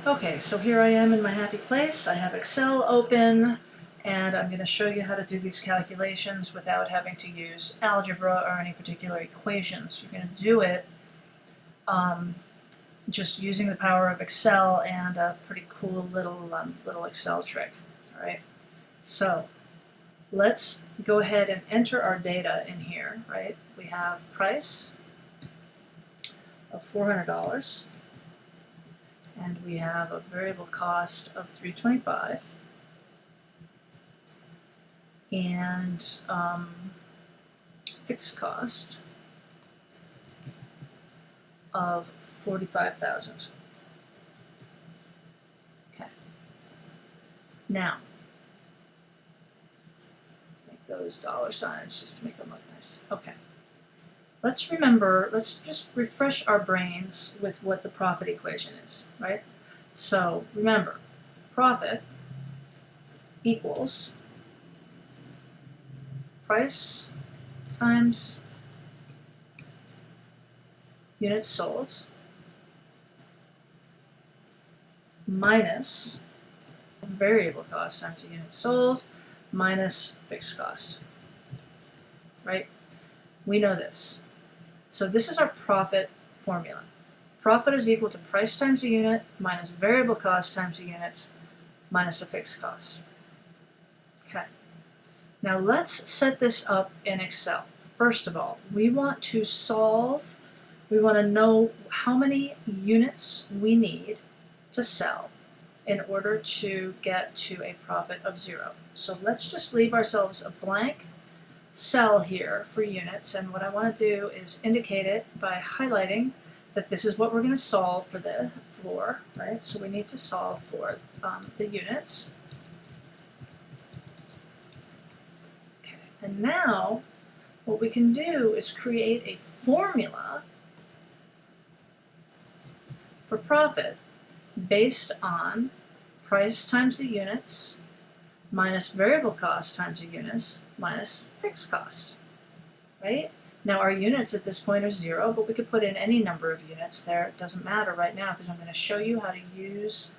Okay, so here I am in my happy place. I have Excel open, and I'm going to show you how to do these calculations without having to use algebra or any particular equations. You're going to do it just using the power of Excel and a pretty cool little Excel trick. All right, so let's go ahead and enter our data in here. Right, we have price of $400. And we have a variable cost of $325 and fixed cost of $45,000. Okay. Now, make those dollar signs just to make them look nice. Okay. Let's just refresh our brains with what the profit equation is, right? So remember, profit equals price times units sold minus variable cost times units sold minus fixed cost, right? We know this. So this is our profit formula. Profit is equal to price times a unit minus variable cost times the units minus a fixed cost. Okay. Now let's set this up in Excel. First of all, we want to know how many units we need to sell in order to get to a profit of 0. So let's just leave ourselves a blank cell here for units, and what I want to do is indicate it by highlighting that this is what we're going to solve for, right? So we need to solve for the units. Okay, and now what we can do is create a formula for profit based on price times the units minus variable cost times the units minus fixed cost, right? Now our units at this point are 0, but we could put in any number of units there. It doesn't matter right now because I'm going to show you how to use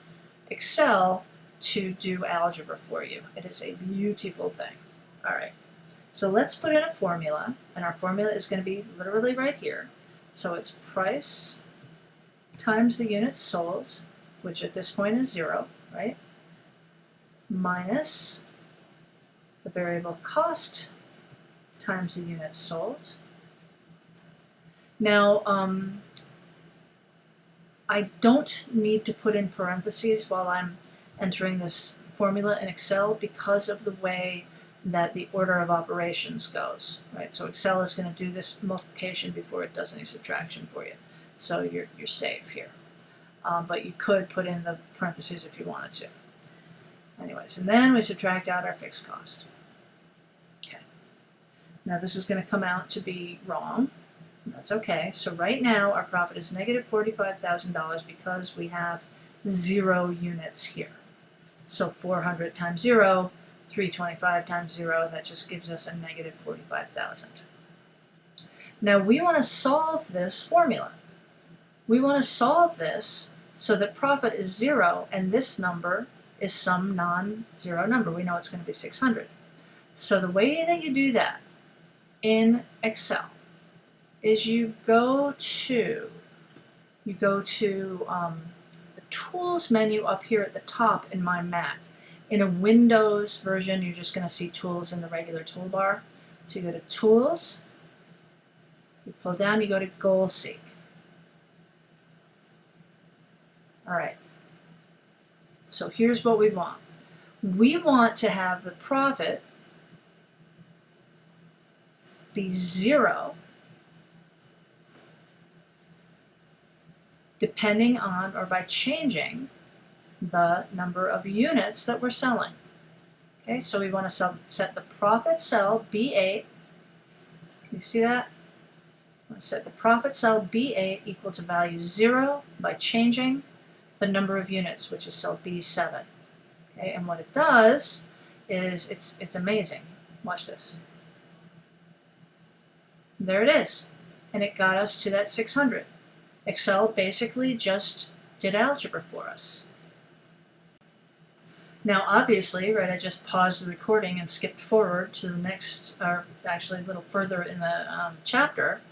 Excel to do algebra for you. It is a beautiful thing. All right, so let's put in a formula, and our formula is going to be literally right here. So it's price times the units sold, which at this point is 0, right? Minus the variable cost times the units sold. Now, I don't need to put in parentheses while I'm entering this formula in Excel because of the way that the order of operations goes, right? So Excel is going to do this multiplication before it does any subtraction for you. So you're safe here. But you could put in the parentheses if you wanted to. Anyways, and then we subtract out our fixed costs. Okay. Now this is going to come out to be wrong. That's okay. So right now our profit is negative $45,000 because we have 0 units here. So 400 times 0, 325 times 0, that just gives us a negative 45,000. Now we want to solve this formula. We want to solve this so that profit is 0 and this number is some non-zero number. We know it's going to be 600. So the way that you do that in Excel is you go to the Tools menu up here at the top in my Mac. In a Windows version, you're just going to see Tools in the regular toolbar. So you go to Tools, you pull down, you go to Goal Seek. All right. So here's what we want. We want to have the profit be 0 depending on or by changing the number of units that we're selling. Okay, so we want to set the profit cell B8. Can you see that? We want to set the profit cell B8 equal to value 0 by changing the number of units, which is cell B7. Okay, and what it does is it's amazing. Watch this. There it is. And it got us to that 600. Excel basically just did algebra for us. Now, obviously, right, I just paused the recording and skipped forward to the next, or actually a little further in the chapter,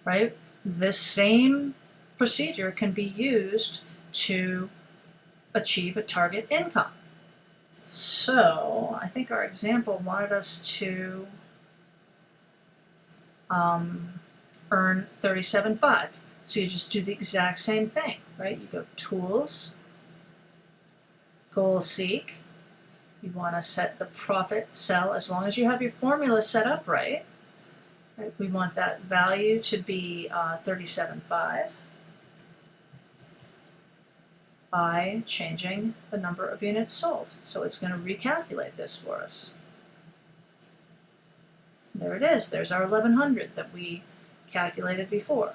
right? This same procedure can be used to achieve a target income. So, I think our example wanted us to earn $37.5. So you just do the exact same thing, right? You go Tools, Goal Seek. You want to set the profit cell as long as you have your formula set up right. We want that value to be 37.5 by changing the number of units sold. So it's going to recalculate this for us. There it is. There's our 1100 that we calculated before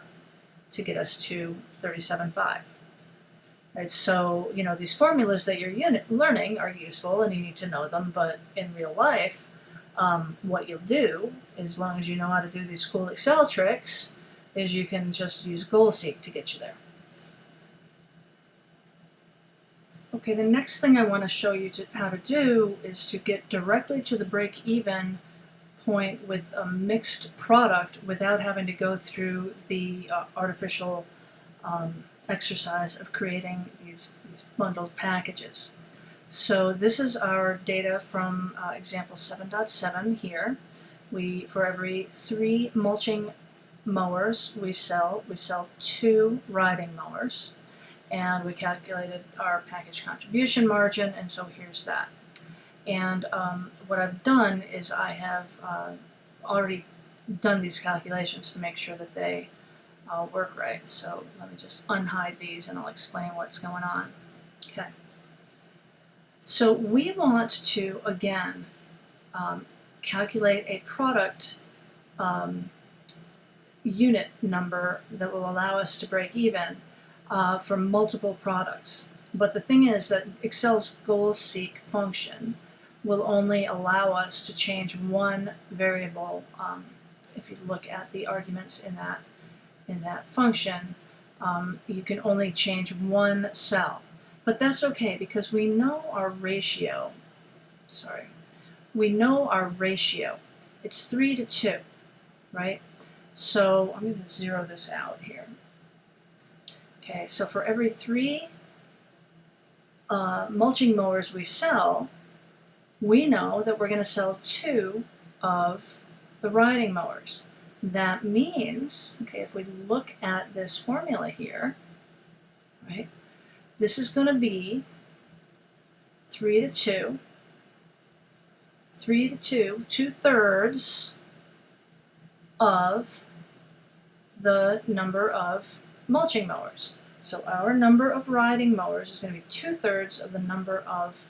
to get us to 37.5. Right, so, you know, these formulas that you're learning are useful and you need to know them, but in real life, what you'll do, as long as you know how to do these cool Excel tricks, is you can just use Goal Seek to get you there. Okay, the next thing I want to show you how to do is to get directly to the break-even point with a mixed product without having to go through the artificial exercise of creating these bundled packages. So this is our data from example 7.7 here. For every 3 mulching mowers we sell 2 riding mowers, and we calculated our package contribution margin, and so here's that. And what I've done is I have already done these calculations to make sure that they work right. So let me just unhide these and I'll explain what's going on. Okay. So we want to, again, calculate a product unit number that will allow us to break even for multiple products. But the thing is that Excel's Goal Seek function will only allow us to change one variable. If you look at the arguments in that function, you can only change one cell. But that's okay because we know our ratio. We know our ratio. It's 3 to 2, right? So I'm going to zero this out here. Okay, so for every 3 mulching mowers we sell, we know that we're going to sell 2 of the riding mowers. That means, okay, if we look at this formula here, right, this is going to be 3 to 2, 3 to 2, 2/3 of the number of mulching mowers. So our number of riding mowers is going to be 2/3 of the number of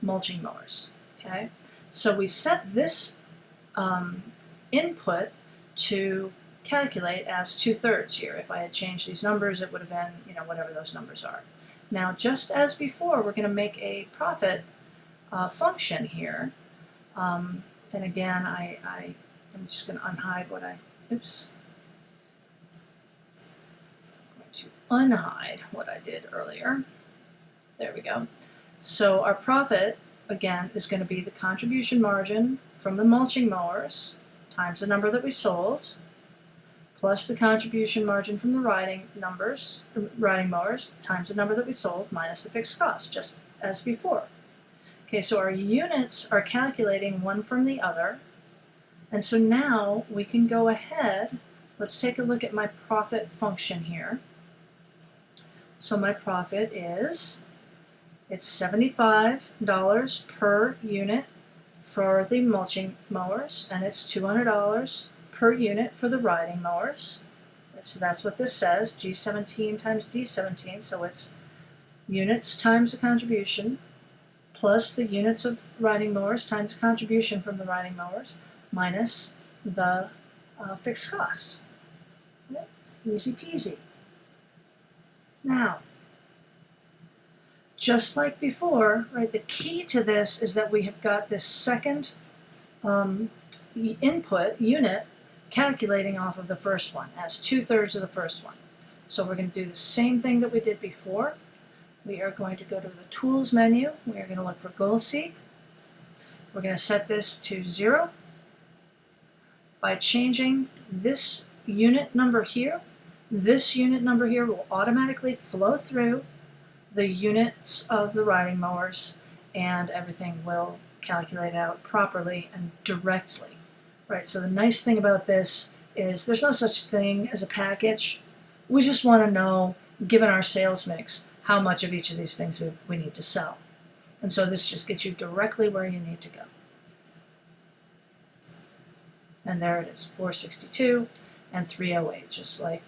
mulching mowers. Okay, so we set this input to calculate as 2/3 here. If I had changed these numbers, it would have been, you know, whatever those numbers are. Now, just as before, we're going to make a profit function here. And again, I'm just going to unhide what oops. I'm going to unhide what I did earlier. There we go. So our profit, again, is going to be the contribution margin from the mulching mowers times the number that we sold, plus the contribution margin from the riding mowers times the number that we sold minus the fixed cost, just as before. Okay, so our units are calculating one from the other, and so now we can go ahead. Let's take a look at my profit function here. So my profit is, it's $75 per unit for the mulching mowers, and it's $200 per unit for the riding mowers. So that's what this says, G17 times D17, so it's units times the contribution, plus the units of riding mowers times the contribution from the riding mowers, minus the fixed costs. Okay. Easy peasy. Now, just like before, right, the key to this is that we have got this second input unit calculating off of the first one as 2/3 of the first one. So we're going to do the same thing that we did before. we are going to go to the Tools menu. We are going to look for Goal Seek. We're going to set this to 0. By changing this unit number here, this unit number here will automatically flow through the units of the riding mowers, and everything will calculate out properly and directly. Right, so the nice thing about this is there's no such thing as a package. We just want to know, given our sales mix, how much of each of these things we need to sell. And so this just gets you directly where you need to go. And there it is, 462 and 308, just like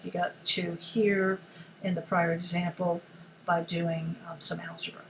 you got to here in the prior example by doing some algebra.